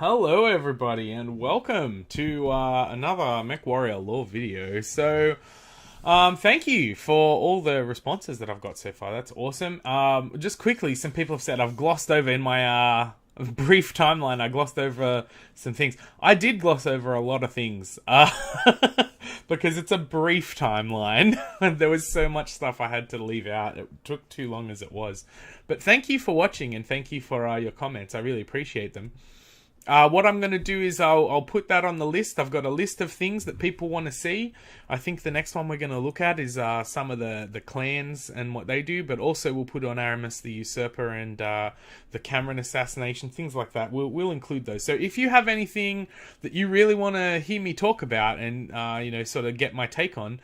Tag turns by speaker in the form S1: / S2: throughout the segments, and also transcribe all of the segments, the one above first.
S1: Hello everybody and welcome to another MechWarrior lore video. Thank you for all the responses that I've got so far. That's awesome. Just quickly, some people have said I've glossed over in my brief timeline. I glossed over some things. I did gloss over a lot of things because it's a brief timeline. There was so much stuff I had to leave out. It took too long as it was. But thank you for watching and thank you for your comments. I really appreciate them. What I'm going to do is I'll put that on the list. I've got a list of things that people want to see. I think the next one we're going to look at is some of the clans and what they do, but also we'll put on Aramis the Usurper and the Cameron assassination, things like that. We'll include those. So if you have anything that you really want to hear me talk about and sort of get my take on,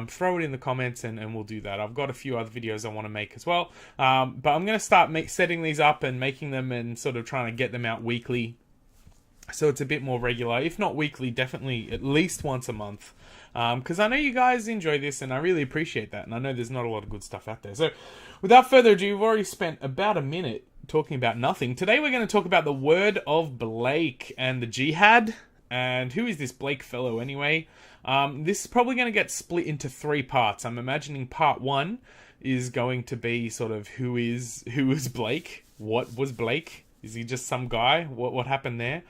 S1: throw it in the comments and we'll do that. I've got a few other videos I want to make as well, but I'm going to start setting these up and making them and sort of trying to get them out weekly. So it's a bit more regular, if not weekly, definitely at least once a month. Because I know you guys enjoy this and I really appreciate that. And I know there's not a lot of good stuff out there. So without further ado, we've already spent about a minute talking about nothing. Today we're going to talk about the word of Blake and the jihad. And who is this Blake fellow anyway? This is probably going to get split into 3 parts. I'm imagining part 1 is going to be sort of who is Blake? What was Blake? Is he just some guy? What happened there?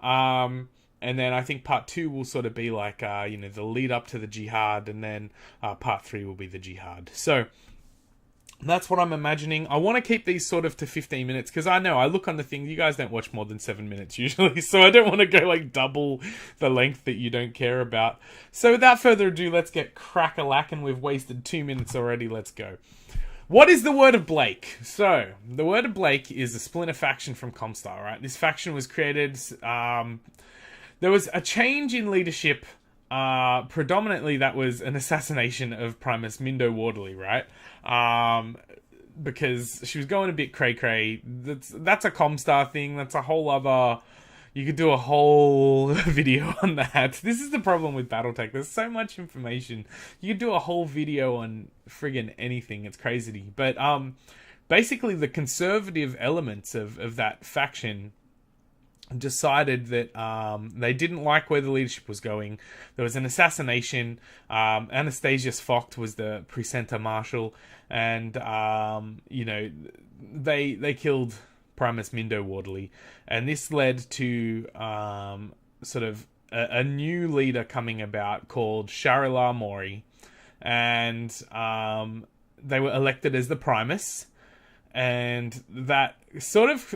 S1: And then I think part 2 will sort of be like, the lead up to the jihad, and then part 3 will be the jihad. So that's what I'm imagining. I want to keep these sort of to 15 minutes because I know I look on the thing. You guys don't watch more than 7 minutes usually, so I don't want to go like double the length that you don't care about. So without further ado, let's get crack-a-lackin'. We've wasted 2 minutes already. Let's go. What is the Word of Blake? So, the Word of Blake is a splinter faction from Comstar, right? This faction was created... there was a change in leadership. Predominantly, that was an assassination of Primus Mindo Wardley, right? Because she was going a bit cray-cray. That's a Comstar thing. That's a whole other... You could do a whole video on that. This is the problem with Battletech. There's so much information. You could do a whole video on friggin' anything. It's crazy. But basically the conservative elements of that faction decided that they didn't like where the leadership was going. There was an assassination. Anastasius Vogt was the Precentor Marshal. And, they killed... Primus Mindo Wardley, and this led to sort of a new leader coming about called Sharilar Mori, and they were elected as the Primus, and that sort of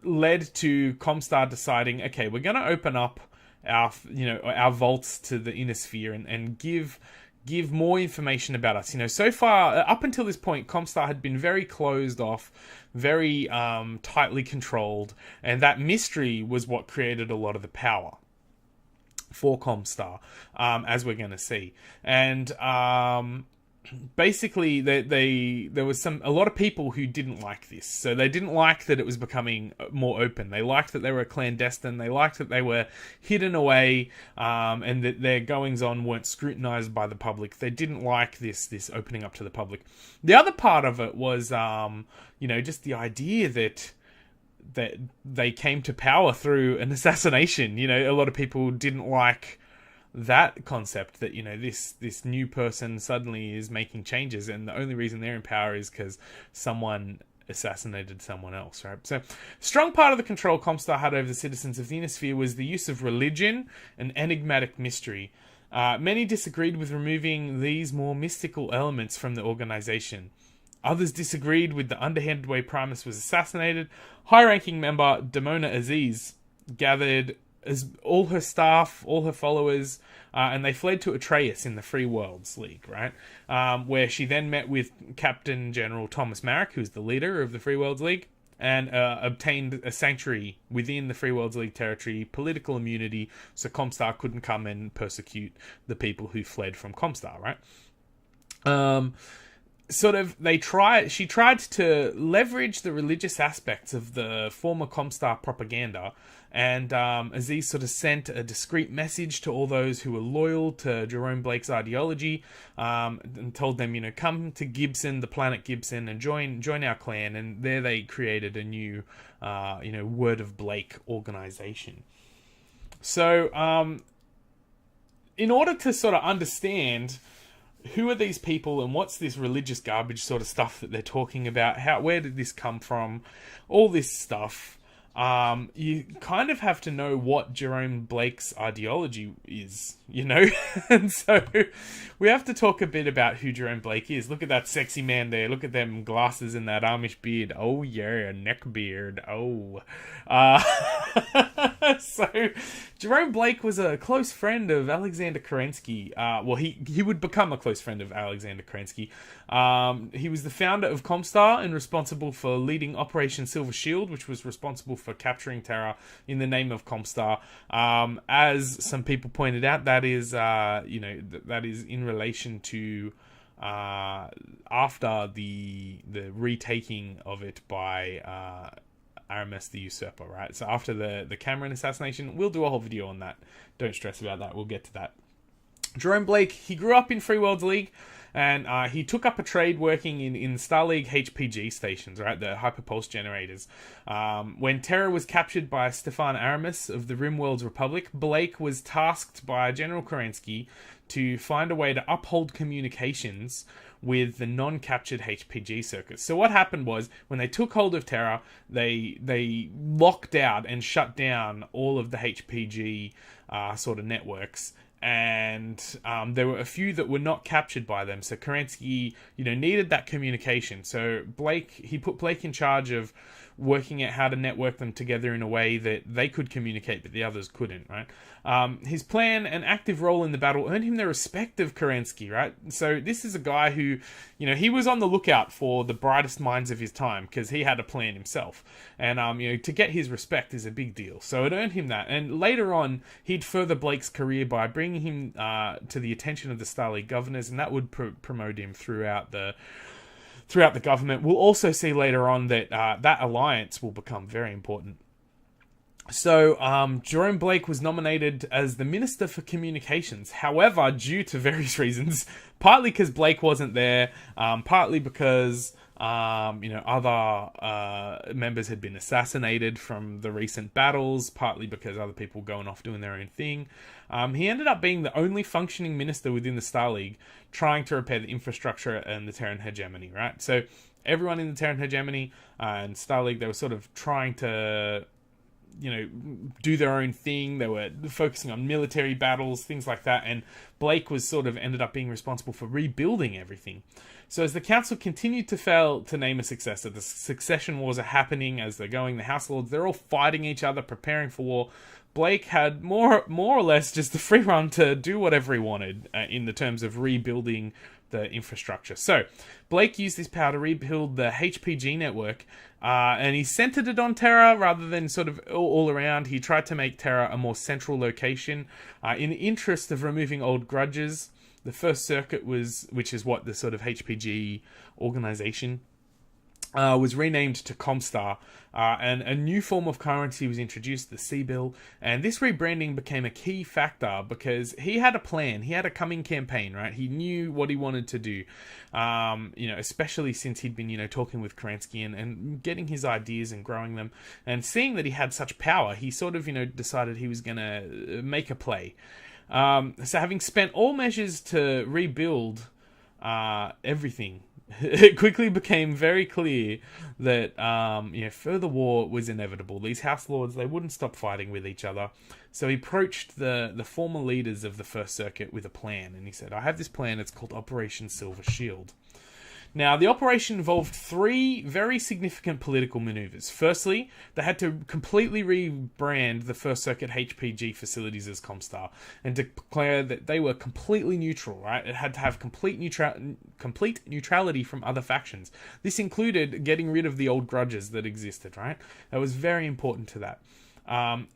S1: led to Comstar deciding, okay, we're going to open up our vaults to the inner sphere and give more information about us. So far, up until this point, Comstar had been very closed off, very tightly controlled, and that mystery was what created a lot of the power for Comstar, as we're going to see. And basically, there was a lot of people who didn't like this. So they didn't like that it was becoming more open. They liked that they were clandestine. They liked that they were hidden away, and that their goings-on weren't scrutinized by the public. They didn't like this opening up to the public. The other part of it was, just the idea that they came to power through an assassination. A lot of people didn't like that concept that this new person suddenly is making changes, and the only reason they're in power is because someone assassinated someone else, right? So, strong part of the control Comstar had over the citizens of the Inner Sphere was the use of religion and enigmatic mystery. Many disagreed with removing these more mystical elements from the organization. Others disagreed with the underhanded way Primus was assassinated. High-ranking member Demona Aziz gathered as all her staff, all her followers, and they fled to Atreus in the Free Worlds League, right? Where she then met with Captain General Thomas Marek, who's the leader of the Free Worlds League, and obtained a sanctuary within the Free Worlds League territory, political immunity, so Comstar couldn't come and persecute the people who fled from Comstar, right? she tried to leverage the religious aspects of the former Comstar propaganda, and Aziz sort of sent a discreet message to all those who were loyal to Jerome Blake's ideology, and told them, come to Gibson, the planet Gibson, and join our clan. And there they created a new, Word of Blake organization. So, in order to sort of understand who are these people and what's this religious garbage sort of stuff that they're talking about, where did this come from, all this stuff, you kind of have to know what Jerome Blake's ideology is, and so we have to talk a bit about who Jerome Blake is. Look at that sexy man there, look at them glasses and that Amish beard. Oh yeah, neck beard. Oh so Jerome Blake was a close friend of Alexander Kerensky. He would become a close friend of Alexander Kerensky. He was the founder of Comstar and responsible for leading Operation Silver Shield, which was responsible for capturing Terra in the name of Comstar. As some people pointed out, that is, that is in relation to after the retaking of it by Aramis the Usurper, right? So after the Cameron assassination, we'll do a whole video on that. Don't stress about that. We'll get to that. Jerome Blake, he grew up in Free Worlds League, and he took up a trade working in Starleague HPG stations, right? The hyperpulse generators. When Terra was captured by Stefan Aramis of the Rimworld's Republic, Blake was tasked by General Kerensky to find a way to uphold communications with the non-captured HPG circuits. So what happened was, when they took hold of Terra, they locked out and shut down all of the HPG sort of networks, and there were a few that were not captured by them. So Kerensky, needed that communication. So he put Blake in charge of working out how to network them together in a way that they could communicate, but the others couldn't, right? His plan and active role in the battle earned him the respect of Kerensky, right? So this is a guy who, he was on the lookout for the brightest minds of his time, because he had a plan himself. And, to get his respect is a big deal. So it earned him that. And later on, he'd further Blake's career by bringing him to the attention of the Starleague governors, and that would promote him throughout the government. We'll also see later on that that alliance will become very important. So, Jerome Blake was nominated as the Minister for Communications. However, due to various reasons, partly because Blake wasn't there, partly because, other members had been assassinated from the recent battles, partly because other people were going off doing their own thing, he ended up being the only functioning minister within the Starleague trying to repair the infrastructure and the Terran hegemony, right? So, everyone in the Terran hegemony and Starleague, they were sort of trying to do their own thing. They were focusing on military battles, things like that, and Blake was sort of ended up being responsible for rebuilding everything. So as the council continued to fail to name a successor, the succession wars are happening as they're going. The House Lords, they're all fighting each other, preparing for war. Blake had more or less just the free run to do whatever he wanted in the terms of rebuilding the infrastructure. So Blake used this power to rebuild the HPG network, and he centered it on Terra rather than sort of all around. He tried to make Terra a more central location in the interest of removing old grudges. The First Circuit which is what the sort of HPG organization was renamed to Comstar, and a new form of currency was introduced, the C-Bill, and this rebranding became a key factor because he had a plan, he had a coming campaign, right? He knew what he wanted to do, especially since he'd been, talking with Kerensky and getting his ideas and growing them, and seeing that he had such power, he sort of, decided he was going to make a play. So having spent all measures to rebuild everything, it quickly became very clear that further war was inevitable. These House Lords, they wouldn't stop fighting with each other. So he approached the former leaders of the First Circuit with a plan, and he said, I have this plan, it's called Operation Silver Shield. Now, the operation involved three very significant political maneuvers. Firstly, they had to completely rebrand the First Circuit HPG facilities as Comstar and declare that they were completely neutral, right? It had to have complete neutrality from other factions. This included getting rid of the old grudges that existed, right? That was very important to that.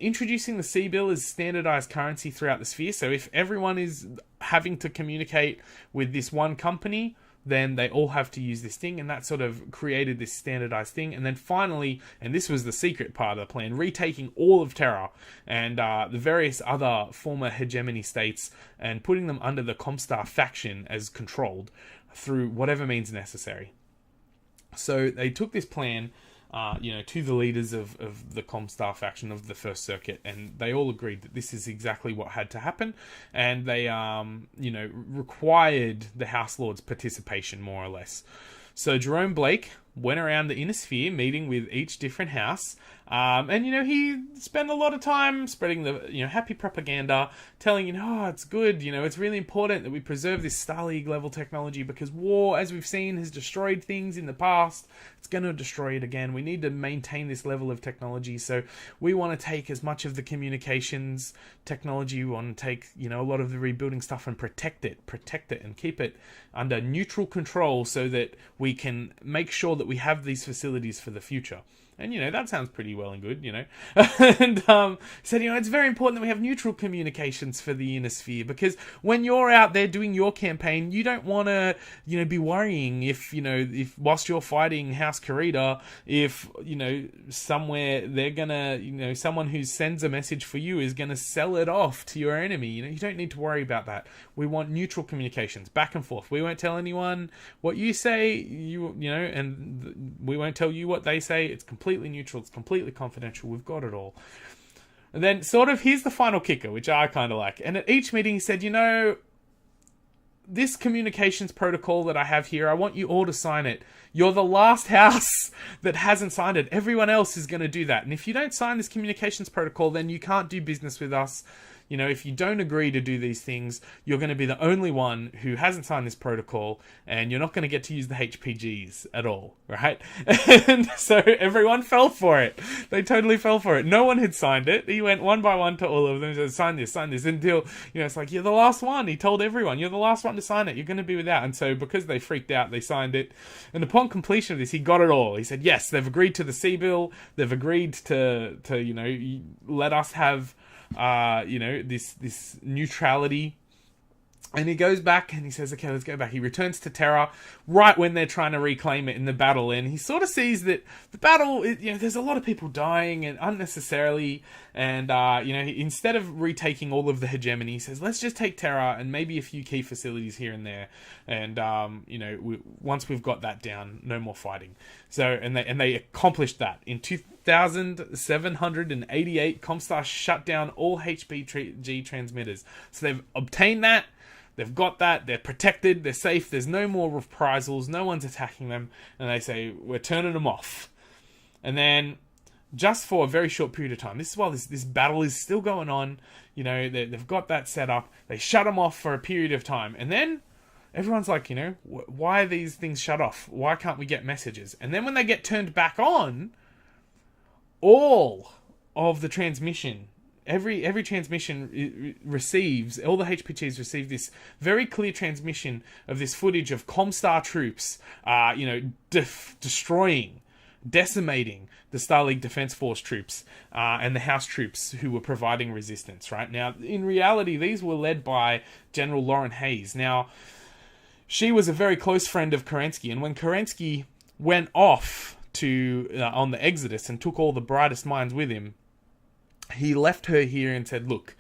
S1: Introducing the C-Bill as standardized currency throughout the sphere. So if everyone is having to communicate with this one company, then they all have to use this thing, and that sort of created this standardized thing. And then finally, and this was the secret part of the plan, retaking all of Terra and the various other former hegemony states and putting them under the Comstar faction as controlled through whatever means necessary. So they took this plan to the leaders of the Comstar faction of the First Circuit, and they all agreed that this is exactly what had to happen, and they, required the House Lords' participation, more or less. So Jerome Blake went around the Inner Sphere, meeting with each different house, and he spent a lot of time spreading the happy propaganda, telling it's good, it's really important that we preserve this Star League level technology because war, as we've seen, has destroyed things in the past. It's going to destroy it again. We need to maintain this level of technology, so we want to take as much of the communications technology, we want to take a lot of the rebuilding stuff and protect it and keep it under neutral control so that we can make sure that we have these facilities for the future. And, that sounds pretty well and good, And said, it's very important that we have neutral communications for the Inner Sphere, because when you're out there doing your campaign, you don't want to, be worrying if whilst you're fighting House Karita, if, somewhere they're going to, someone who sends a message for you is going to sell it off to your enemy. You don't need to worry about that. We want neutral communications, back and forth. We won't tell anyone what you say, and we won't tell you what they say. It's completely neutral, it's completely confidential, we've got it all. And then sort of here's the final kicker, which I kind of like. And at each meeting he said, this communications protocol that I have here, I want you all to sign it. You're the last house that hasn't signed it. Everyone else is going to do that. And if you don't sign this communications protocol, then you can't do business with us. If you don't agree to do these things, you're going to be the only one who hasn't signed this protocol, and you're not going to get to use the HPGs at all, right? And so everyone fell for it. They totally fell for it. No one had signed it. He went one by one to all of them and said, sign this, until, it's like, you're the last one. He told everyone, you're the last one to sign it. You're going to be without. And so because they freaked out, they signed it. And upon completion of this, he got it all. He said, yes, they've agreed to the C bill. They've agreed to let us have this neutrality. And he goes back and he says, okay, let's go back. He returns to Terra right when they're trying to reclaim it in the battle. And he sort of sees that the battle, there's a lot of people dying and unnecessarily. And, instead of retaking all of the hegemony, he says, let's just take Terra and maybe a few key facilities here and there. And, once we've got that down, no more fighting. So, and they accomplished that. In 2788, Comstar shut down all HPG transmitters. So they've obtained that. They've got that, they're protected, they're safe, there's no more reprisals, no one's attacking them, and they say, we're turning them off. And then, just for a very short period of time, this is while this battle is still going on, they've got that set up, they shut them off for a period of time, and then everyone's like, why are these things shut off? Why can't we get messages? And then when they get turned back on, all of the transmission, every transmission receives, all the HPGs receive this very clear transmission of this footage of Comstar troops, destroying, decimating the Star League Defense Force troops and the House troops who were providing resistance, right? Now, in reality, these were led by General Lauren Hayes. Now, she was a very close friend of Kerensky, and when Kerensky went off on the Exodus and took all the brightest minds with him, he left her here and said, look,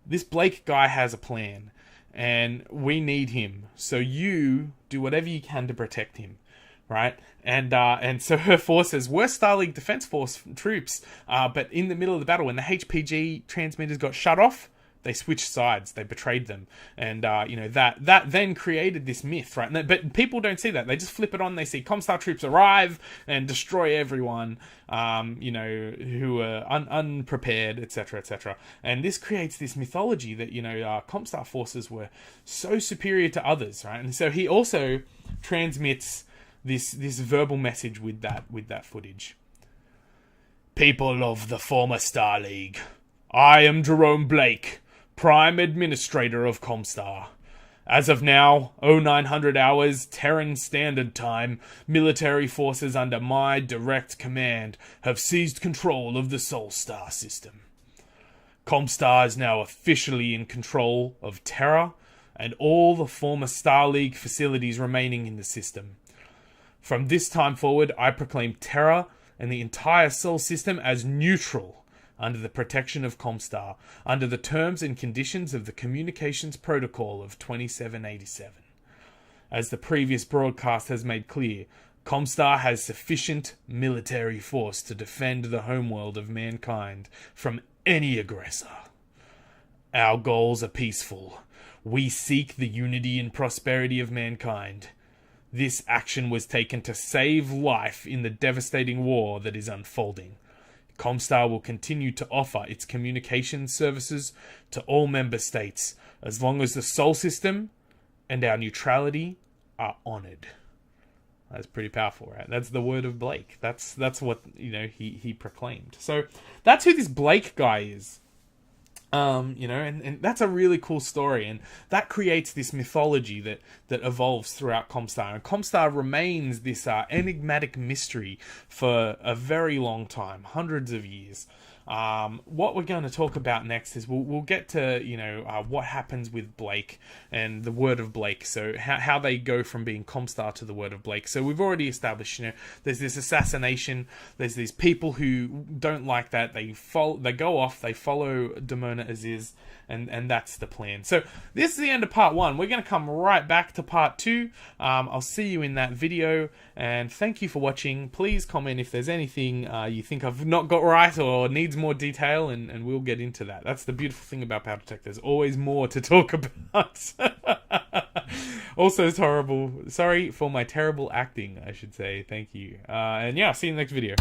S1: this Blake guy has a plan and we need him. So you do whatever you can to protect him. Right? And so her forces were Star League Defense Force troops, but in the middle of the battle, when the HPG transmitters got shut off, they switched sides. They betrayed them. And, that then created this myth, right? But people don't see that. They just flip it on. They see Comstar troops arrive and destroy everyone, who are unprepared, etc., etc. And this creates this mythology that, Comstar forces were so superior to others, right? And so he also transmits this verbal message with that footage. People of the former Star League, I am Jerome Blake, Prime Administrator of Comstar. As of now, 0900 hours, Terran Standard Time, military forces under my direct command have seized control of the Sol Star system. Comstar is now officially in control of Terra and all the former Star League facilities remaining in the system. From this time forward, I proclaim Terra and the entire Sol system as neutral under the protection of Comstar, under the terms and conditions of the Communications Protocol of 2787. As the previous broadcast has made clear, Comstar has sufficient military force to defend the homeworld of mankind from any aggressor. Our goals are peaceful. We seek the unity and prosperity of mankind. This action was taken to save life in the devastating war that is unfolding. Comstar will continue to offer its communications services to all member states as long as the Sol system and our neutrality are honoured. That's pretty powerful, right? That's the word of Blake. That's what, you know, he proclaimed. So that's who this Blake guy is. You know, and that's a really cool story, and that creates this mythology that evolves throughout Comstar, and Comstar remains this enigmatic mystery for a very long time, hundreds of years. What we're going to talk about next is we'll get to, you know, what happens with Blake and the word of Blake. So how they go from being Comstar to the word of Blake. So we've already established, you know, there's this assassination. There's these people who don't like that. They go off. They follow Demona Aziz, and that's the plan. So this is the end of part 1. We're going to come right back to part 2. I'll see you in that video, and thank you for watching. Please comment if there's anything you think I've not got right or needs more detail, and we'll get into that. That's the beautiful thing about Powder Tech. There's always more to talk about. Also, it's horrible. Sorry for my terrible acting, I should say. Thank you. And yeah, I'll see you in the next video.